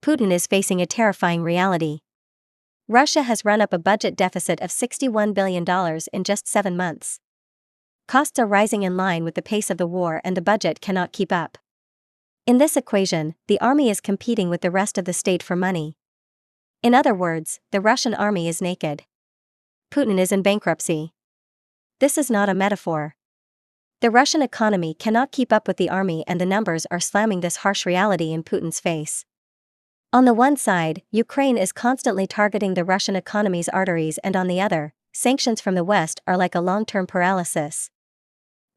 Putin is facing a terrifying reality. Russia has run up a budget deficit of $61 billion in just 7 months. Costs are rising in line with the pace of the war and the budget cannot keep up. In this equation, the army is competing with the rest of the state for money. In other words, the Russian army is naked. Putin is in bankruptcy. This is not a metaphor. The Russian economy cannot keep up with the army, and the numbers are slamming this harsh reality in Putin's face. On the one side, Ukraine is constantly targeting the Russian economy's arteries, and on the other, sanctions from the West are like a long-term paralysis.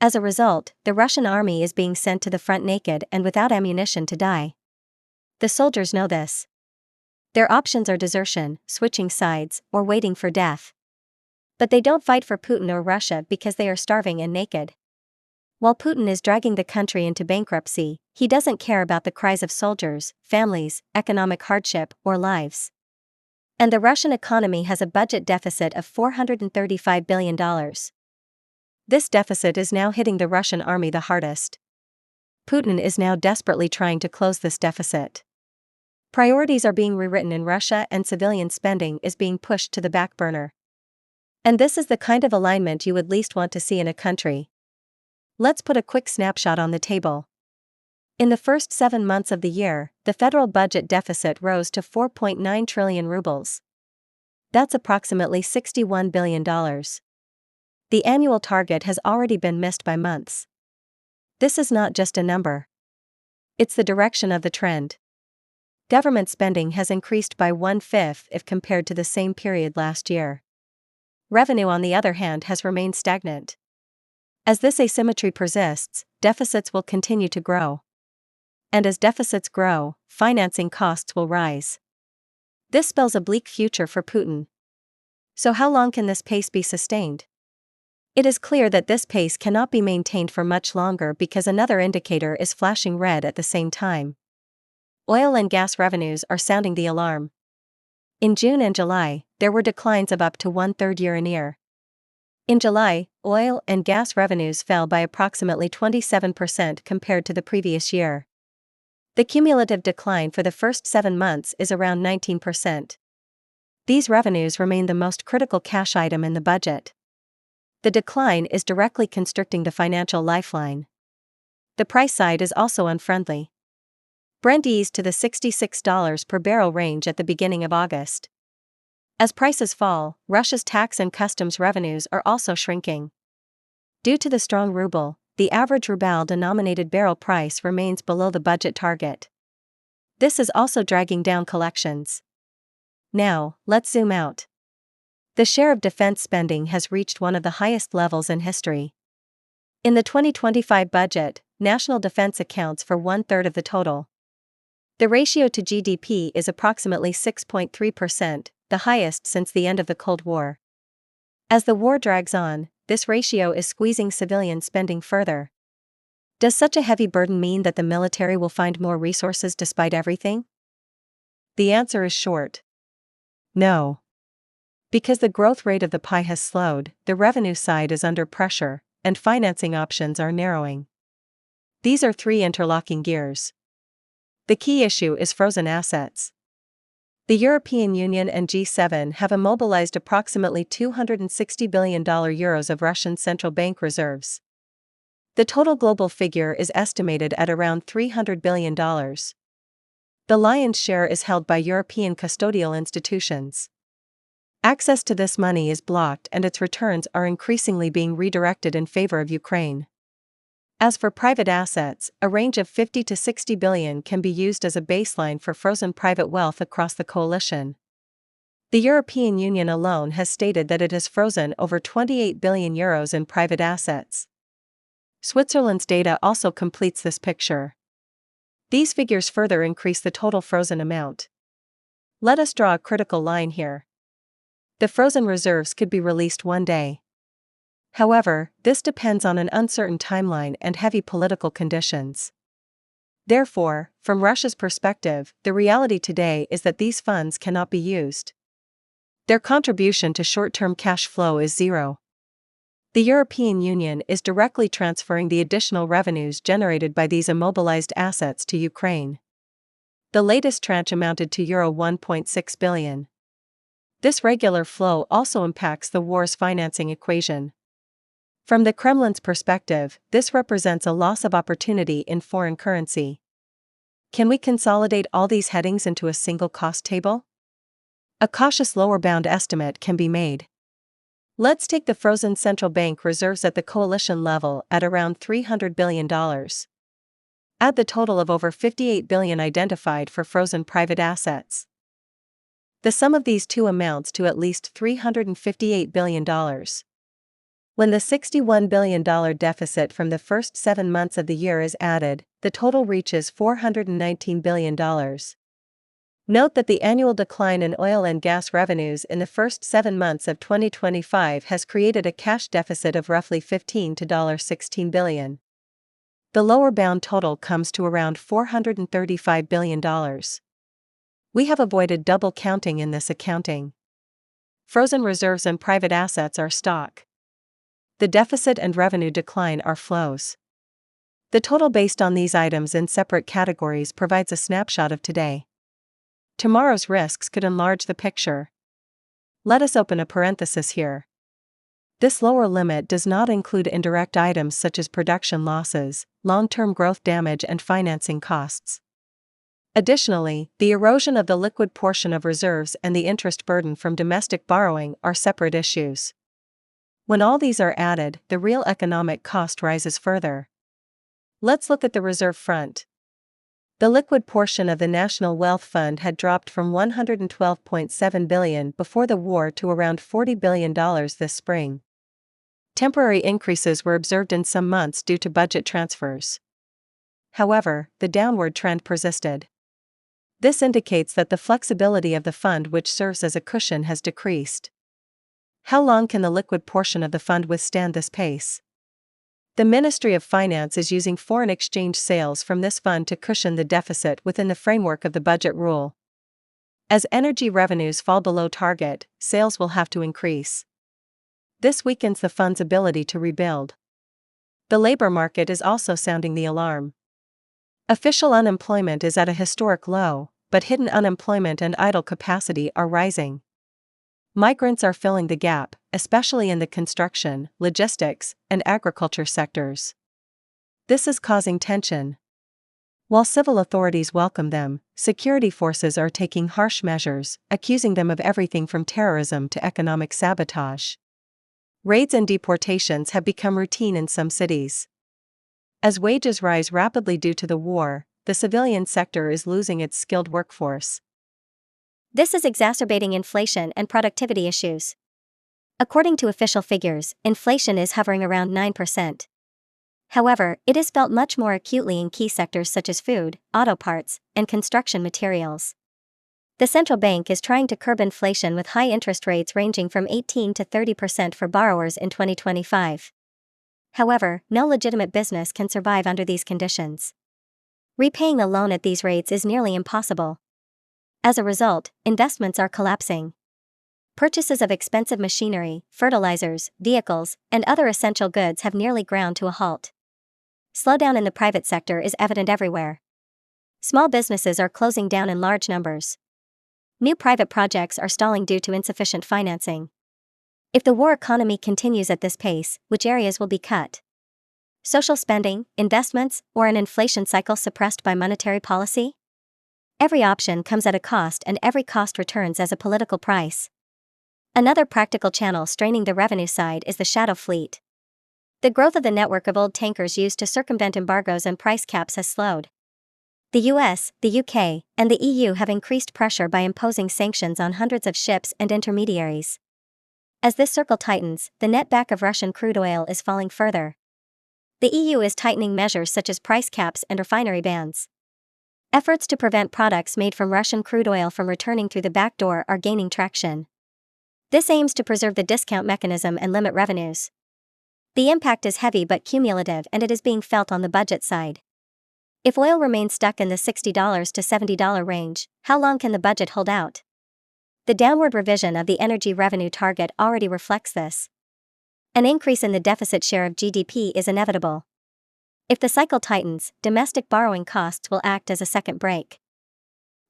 As a result, the Russian army is being sent to the front naked and without ammunition to die. The soldiers know this. Their options are desertion, switching sides, or waiting for death. But they don't fight for Putin or Russia because they are starving and naked. While Putin is dragging the country into bankruptcy, he doesn't care about the cries of soldiers, families, economic hardship, or lives. And the Russian economy has a budget deficit of $435 billion. This deficit is now hitting the Russian army the hardest. Putin is now desperately trying to close this deficit. Priorities are being rewritten in Russia, and civilian spending is being pushed to the back burner. And this is the kind of alignment you would least want to see in a country. Let's put a quick snapshot on the table. In the first 7 months of the year, the federal budget deficit rose to 4.9 trillion rubles. That's approximately $61 billion. The annual target has already been missed by months. This is not just a number. It's the direction of the trend. Government spending has increased by 1/5 if compared to the same period last year. Revenue, on the other hand, has remained stagnant. As this asymmetry persists, deficits will continue to grow. And as deficits grow, financing costs will rise. This spells a bleak future for Putin. So how long can this pace be sustained? It is clear that this pace cannot be maintained for much longer because another indicator is flashing red at the same time. Oil and gas revenues are sounding the alarm. In June and July, there were declines of up to 1/3 year-on-year. In July, oil and gas revenues fell by approximately 27% compared to the previous year. The cumulative decline for the first 7 months is around 19%. These revenues remain the most critical cash item in the budget. The decline is directly constricting the financial lifeline. The price side is also unfriendly. Brent eased to the $66 per barrel range at the beginning of August. As prices fall, Russia's tax and customs revenues are also shrinking. Due to the strong ruble, the average ruble-denominated barrel price remains below the budget target. This is also dragging down collections. Now, let's zoom out. The share of defense spending has reached one of the highest levels in history. In the 2025 budget, national defense accounts for 1/3 of the total. The ratio to GDP is approximately 6.3%, the highest since the end of the Cold War. As the war drags on, this ratio is squeezing civilian spending further. Does such a heavy burden mean that the military will find more resources despite everything? The answer is short. No. Because the growth rate of the pie has slowed, the revenue side is under pressure, and financing options are narrowing. These are 3 interlocking gears. The key issue is frozen assets. The European Union and G7 have immobilized approximately €260 billion of Russian central bank reserves. The total global figure is estimated at around $300 billion. The lion's share is held by European custodial institutions. Access to this money is blocked, and its returns are increasingly being redirected in favor of Ukraine. As for private assets, a range of 50 to 60 billion can be used as a baseline for frozen private wealth across the coalition. The European Union alone has stated that it has frozen over €28 billion in private assets. Switzerland's data also completes this picture. These figures further increase the total frozen amount. Let us draw a critical line here. The frozen reserves could be released one day. However, this depends on an uncertain timeline and heavy political conditions. Therefore, from Russia's perspective, the reality today is that these funds cannot be used. Their contribution to short-term cash flow is zero. The European Union is directly transferring the additional revenues generated by these immobilized assets to Ukraine. The latest tranche amounted to Euro 1.6 billion. This regular flow also impacts the war's financing equation. From the Kremlin's perspective, this represents a loss of opportunity in foreign currency. Can we consolidate all these headings into a single cost table? A cautious lower bound estimate can be made. Let's take the frozen central bank reserves at the coalition level at around $300 billion. Add the total of over $58 billion identified for frozen private assets. The sum of these two amounts to at least $358 billion. When the $61 billion deficit from the first 7 months of the year is added, the total reaches $419 billion. Note that the annual decline in oil and gas revenues in the first 7 months of 2025 has created a cash deficit of roughly $15 to $16 billion. The lower bound total comes to around $435 billion. We have avoided double counting in this accounting. Frozen reserves and private assets are stock. The deficit and revenue decline are flows. The total based on these items in separate categories provides a snapshot of today. Tomorrow's risks could enlarge the picture. Let us open a parenthesis here. This lower limit does not include indirect items such as production losses, long-term growth damage and financing costs. Additionally, the erosion of the liquid portion of reserves and the interest burden from domestic borrowing are separate issues. When all these are added, the real economic cost rises further. Let's look at the reserve front. The liquid portion of the National Wealth Fund had dropped from $112.7 billion before the war to around $40 billion this spring. Temporary increases were observed in some months due to budget transfers. However, the downward trend persisted. This indicates that the flexibility of the fund which serves as a cushion has decreased. How long can the liquid portion of the fund withstand this pace? The Ministry of Finance is using foreign exchange sales from this fund to cushion the deficit within the framework of the budget rule. As energy revenues fall below target, sales will have to increase. This weakens the fund's ability to rebuild. The labor market is also sounding the alarm. Official unemployment is at a historic low, but hidden unemployment and idle capacity are rising. Migrants are filling the gap, especially in the construction, logistics, and agriculture sectors. This is causing tension. While civil authorities welcome them, security forces are taking harsh measures, accusing them of everything from terrorism to economic sabotage. Raids and deportations have become routine in some cities. As wages rise rapidly due to the war, the civilian sector is losing its skilled workforce. This is exacerbating inflation and productivity issues. According to official figures, inflation is hovering around 9%. However, it is felt much more acutely in key sectors such as food, auto parts, and construction materials. The central bank is trying to curb inflation with high interest rates ranging from 18 to 30% for borrowers in 2025. However, no legitimate business can survive under these conditions. Repaying the loan at these rates is nearly impossible. As a result, investments are collapsing. Purchases of expensive machinery, fertilizers, vehicles, and other essential goods have nearly ground to a halt. Slowdown in the private sector is evident everywhere. Small businesses are closing down in large numbers. New private projects are stalling due to insufficient financing. If the war economy continues at this pace, which areas will be cut? Social spending, investments, or an inflation cycle suppressed by monetary policy? Every option comes at a cost, and every cost returns as a political price. Another practical channel straining the revenue side is the shadow fleet. The growth of the network of old tankers used to circumvent embargoes and price caps has slowed. The US, the UK, and the EU have increased pressure by imposing sanctions on hundreds of ships and intermediaries. As this circle tightens, the netback of Russian crude oil is falling further. The EU is tightening measures such as price caps and refinery bans. Efforts to prevent products made from Russian crude oil from returning through the back door are gaining traction. This aims to preserve the discount mechanism and limit revenues. The impact is heavy but cumulative, and it is being felt on the budget side. If oil remains stuck in the $60 to $70 range, how long can the budget hold out? The downward revision of the energy revenue target already reflects this. An increase in the deficit share of GDP is inevitable. If the cycle tightens, domestic borrowing costs will act as a second brake.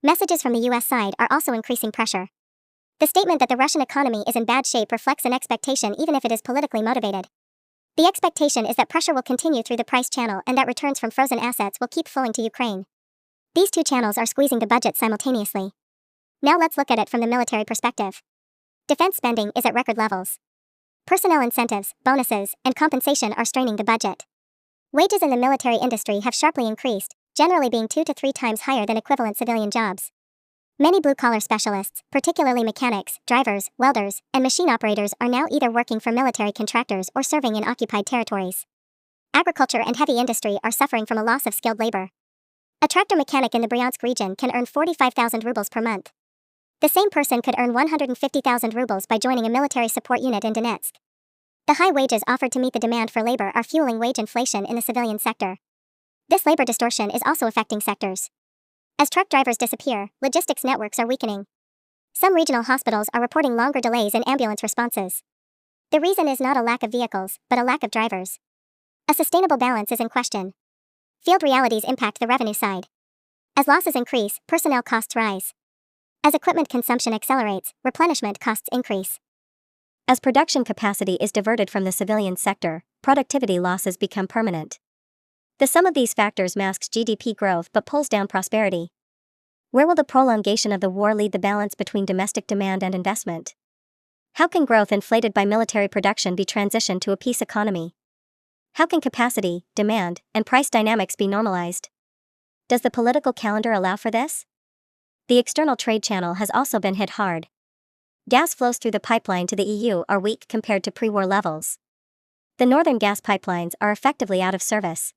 Messages from the US side are also increasing pressure. The statement that the Russian economy is in bad shape reflects an expectation even if it is politically motivated. The expectation is that pressure will continue through the price channel and that returns from frozen assets will keep flowing to Ukraine. These two channels are squeezing the budget simultaneously. Now let's look at it from the military perspective. Defense spending is at record levels. Personnel incentives, bonuses, and compensation are straining the budget. Wages in the military industry have sharply increased, generally being 2 to 3 times higher than equivalent civilian jobs. Many blue-collar specialists, particularly mechanics, drivers, welders, and machine operators, are now either working for military contractors or serving in occupied territories. Agriculture and heavy industry are suffering from a loss of skilled labor. A tractor mechanic in the Bryansk region can earn 45,000 rubles per month. The same person could earn 150,000 rubles by joining a military support unit in Donetsk. The high wages offered to meet the demand for labor are fueling wage inflation in the civilian sector. This labor distortion is also affecting sectors. As truck drivers disappear, logistics networks are weakening. Some regional hospitals are reporting longer delays in ambulance responses. The reason is not a lack of vehicles, but a lack of drivers. A sustainable balance is in question. Field realities impact the revenue side. As losses increase, personnel costs rise. As equipment consumption accelerates, replenishment costs increase. As production capacity is diverted from the civilian sector, productivity losses become permanent. The sum of these factors masks GDP growth but pulls down prosperity. Where will the prolongation of the war lead the balance between domestic demand and investment? How can growth inflated by military production be transitioned to a peace economy? How can capacity, demand, and price dynamics be normalized? Does the political calendar allow for this? The external trade channel has also been hit hard. Gas flows through the pipeline to the EU are weak compared to pre-war levels. The northern gas pipelines are effectively out of service.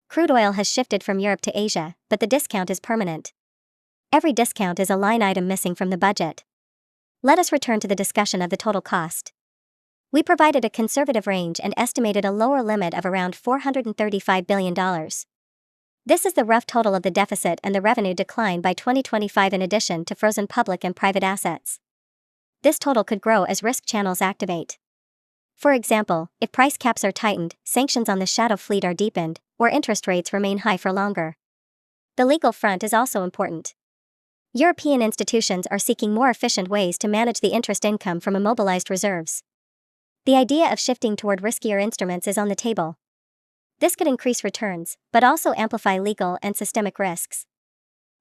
Crude oil has shifted from Europe to Asia, but the discount is permanent. Every discount is a line item missing from the budget. Let us return to the discussion of the total cost. We provided a conservative range and estimated a lower limit of around $435 billion. This is the rough total of the deficit and the revenue decline by 2025 in addition to frozen public and private assets. This total could grow as risk channels activate. For example, if price caps are tightened, sanctions on the shadow fleet are deepened, or interest rates remain high for longer. The legal front is also important. European institutions are seeking more efficient ways to manage the interest income from immobilized reserves. The idea of shifting toward riskier instruments is on the table. This could increase returns, but also amplify legal and systemic risks.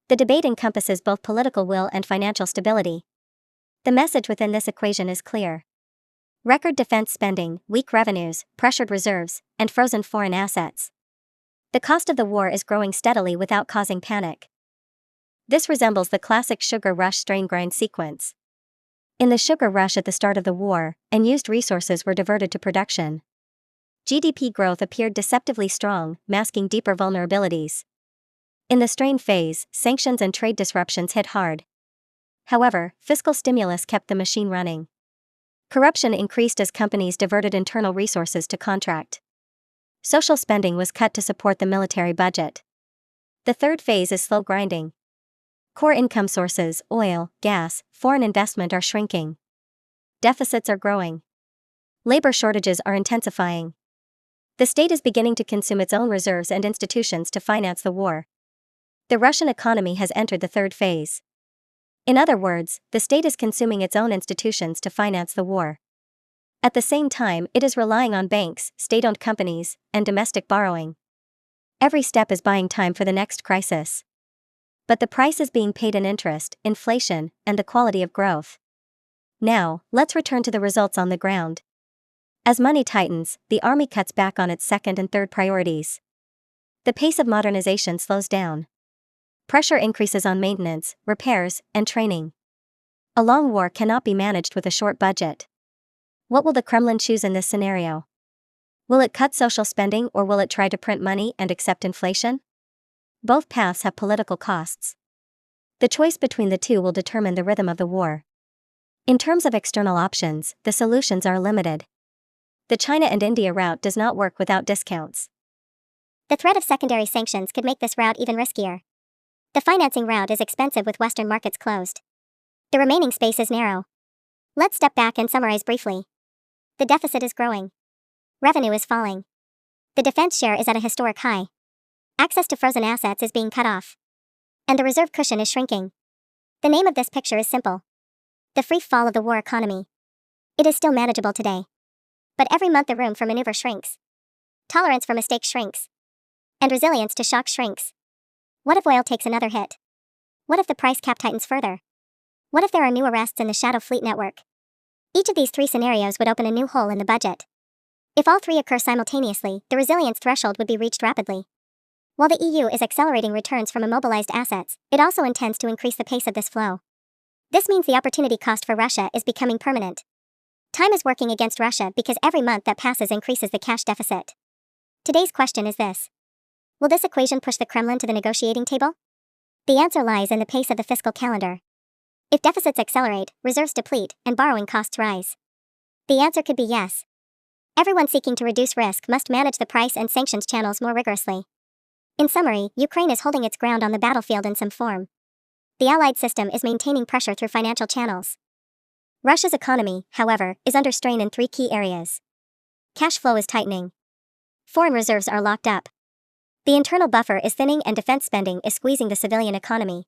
The debate encompasses both political will and financial stability. The message within this equation is clear. Record defense spending, weak revenues, pressured reserves, and frozen foreign assets. The cost of the war is growing steadily without causing panic. This resembles the classic sugar rush strain grind sequence. In the sugar rush at the start of the war, unused resources were diverted to production. GDP growth appeared deceptively strong, masking deeper vulnerabilities. In the strain phase, sanctions and trade disruptions hit hard. However, fiscal stimulus kept the machine running. Corruption increased as companies diverted internal resources to contract. Social spending was cut to support the military budget. The third phase is slow grinding. Core income sources, oil, gas, foreign investment are shrinking. Deficits are growing. Labor shortages are intensifying. The state is beginning to consume its own reserves and institutions to finance the war. The Russian economy has entered the third phase. In other words, the state is consuming its own institutions to finance the war. At the same time, it is relying on banks, state-owned companies, and domestic borrowing. Every step is buying time for the next crisis. But the price is being paid in interest, inflation, and the quality of growth. Now, let's return to the results on the ground. As money tightens, the army cuts back on its second and third priorities. The pace of modernization slows down. Pressure increases on maintenance, repairs, and training. A long war cannot be managed with a short budget. What will the Kremlin choose in this scenario? Will it cut social spending or will it try to print money and accept inflation? Both paths have political costs. The choice between the two will determine the rhythm of the war. In terms of external options, the solutions are limited. The China and India route does not work without discounts. The threat of secondary sanctions could make this route even riskier. The financing route is expensive with Western markets closed. The remaining space is narrow. Let's step back and summarize briefly. The deficit is growing. Revenue is falling. The defense share is at a historic high. Access to frozen assets is being cut off. And the reserve cushion is shrinking. The name of this picture is simple: the free fall of the war economy. It is still manageable today. But every month the room for maneuver shrinks. Tolerance for mistakes shrinks. And resilience to shock shrinks. What if oil takes another hit? What if the price cap tightens further? What if there are new arrests in the shadow fleet network? Each of these three scenarios would open a new hole in the budget. If all three occur simultaneously, the resilience threshold would be reached rapidly. While the EU is accelerating returns from immobilized assets, it also intends to increase the pace of this flow. This means the opportunity cost for Russia is becoming permanent. Time is working against Russia because every month that passes increases the cash deficit. Today's question is this: will this equation push the Kremlin to the negotiating table? The answer lies in the pace of the fiscal calendar. If deficits accelerate, reserves deplete, and borrowing costs rise. The answer could be yes. Everyone seeking to reduce risk must manage the price and sanctions channels more rigorously. In summary, Ukraine is holding its ground on the battlefield in some form. The Allied system is maintaining pressure through financial channels. Russia's economy, however, is under strain in three key areas. Cash flow is tightening. Foreign reserves are locked up. The internal buffer is thinning and defense spending is squeezing the civilian economy.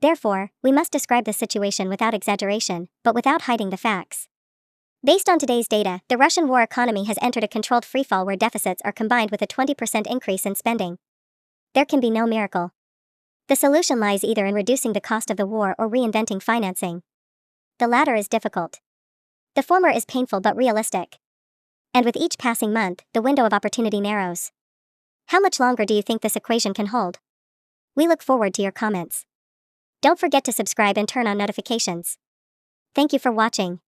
Therefore, we must describe the situation without exaggeration, but without hiding the facts. Based on today's data, the Russian war economy has entered a controlled freefall where deficits are combined with a 20% increase in spending. There can be no miracle. The solution lies either in reducing the cost of the war or reinventing financing. The latter is difficult. The former is painful but realistic. And with each passing month, the window of opportunity narrows. How much longer do you think this equation can hold? We look forward to your comments. Don't forget to subscribe and turn on notifications. Thank you for watching.